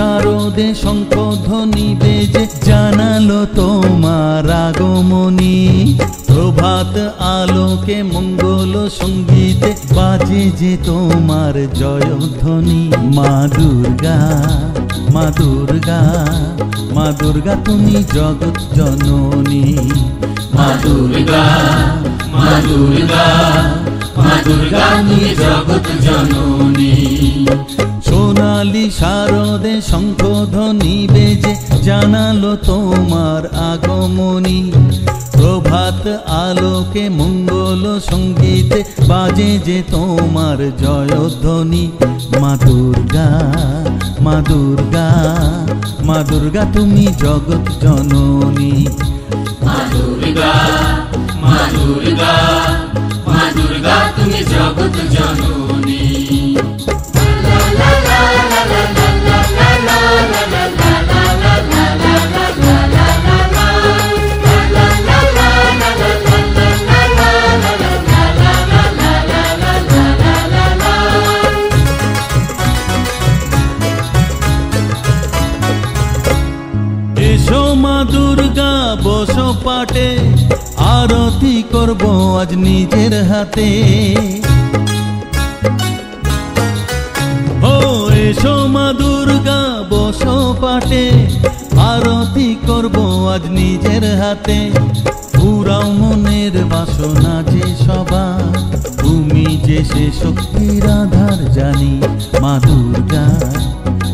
শারদে শঙ্খধ্বনি বেজে জানালো তোমার আগমনী। প্রভাত আলোকে মঙ্গল সঙ্গীতে বাজে যে তোমার জয়ধ্বনি। মা দুর্গা, মা দুর্গা, মা দুর্গা তুমি জগৎ জননী। মা দুর্গা, মা দুর্গা, মা দুর্গা তুমি জগৎ জননী। সোনালি শারদে শঙ্খধ্বনি বেজে জানালো তোমার আগমনী। প্রভাত আলোকে মঙ্গল সঙ্গীতে বাজে যে তোমার জয়ধ্বনি। মা দুর্গা, মা দুর্গা, মা দুর্গা তুমি জগৎ জননী। মা দুর্গা, মা দুর্গা, মা দুর্গা তুমি জগৎ জননী। এসো মা দুর্গা বসো পাটে, আরতি করব আজ নিজের হাতে। ও এসো মা দুর্গা বসো পাটে, আরতি করব আজ নিজের হাতে। পুরাও মনের বাসনা যে সবার, তুমি যে সে শক্তির আধার জানি। মা দুর্গা,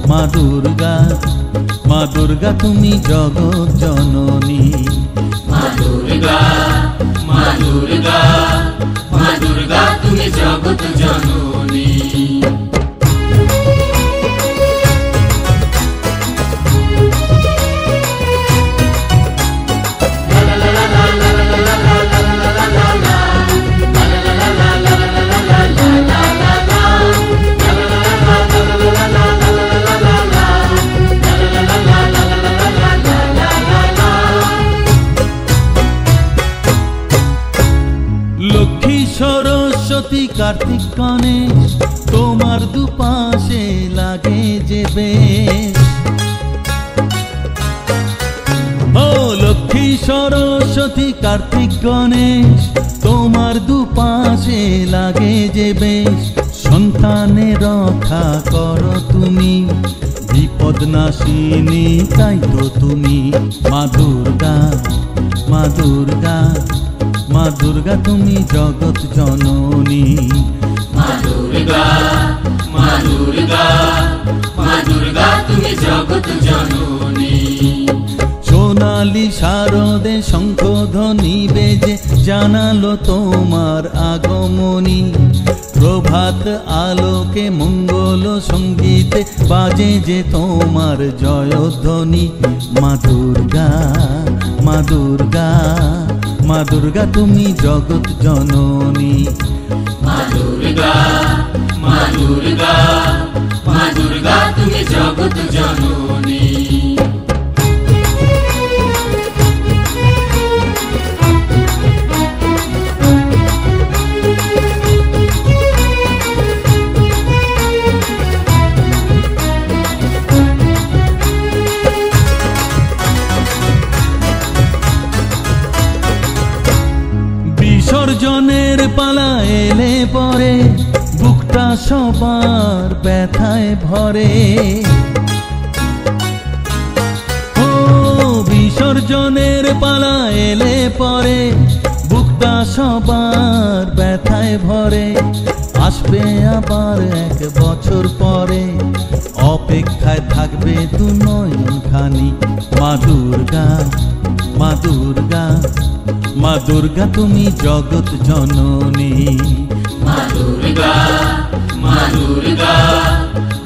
মা দুর্গা, মা দুর্গা তুমি জগৎ জননী। মা দুর্গা, মা দুর্গা, মা দুর্গা তুমি জগৎ জননী। লক্ষ্মী সরস্বতী কার্তিক গণেশ তোমার দুপাশে লাগে যে বেশ। ও লক্ষ্মী সরস্বতী কার্তিক গণেশ তোমার দুপাশে লাগে যে বেশ। সন্তানের রক্ষা করো তুমি, বিপদ নাশিনী তাই তো তুমি। মা দুর্গা, মা দুর্গা, মা দুর্গা তুমি জগৎ জননী। মা দুর্গা, মা দুর্গা, মা দুর্গা তুমি জগৎ জননী। সোনালি শারদে শঙ্খধ্বনি বেজে জানালো তোমার আগমনী। প্রভাত আলোকে মঙ্গল সঙ্গীতে বাজে যে তোমার জয়ধ্বনি। মা দুর্গা, মা দুর্গা, মা দুর্গা তুমি জগৎ জননী। মা দুর্গা, মা দুর্গা, মা দুর্গা তুমি জগৎ জননী। বিসর্জনের পালা এলে পরে বুকটা সবার ব্যথায় ভরে। ও বিসর্জনের পালা এলে পরে বুকটা সবার ব্যথায় ভরে। আসবে আবার এক বছর পরে, অপেক্ষায় থাকবে দু নয়ন খানি। মা দুর্গা, মা দুর্গা, মা দুর্গা তুমি জগৎ জননী। মা দুর্গা, মা দুর্গা,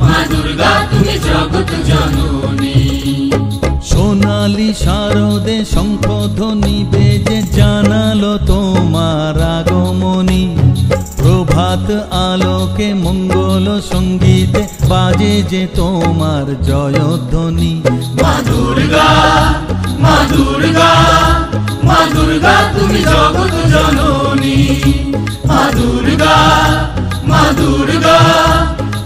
মা দুর্গা তুমি জগৎ জননী। সোনালি শারদে শঙ্খধ্বনি বেজে জানালো তোমার আগমনী। প্রভাত আলোকে মঙ্গল সঙ্গীতে বাজে যে তোমার জয়ধ্বনি। মা দুর্গা, মা দুর্গা, মা দুর্গা তুমি জগৎ জননী। মা দুর্গা, মা দুর্গা,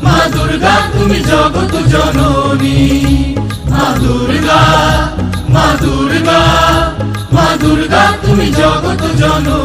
মা দুর্গা তুমি জগৎ জননী। জননী মা দুর্গা মা দুর্গা মা দুর্গা তুমি জগৎ জননী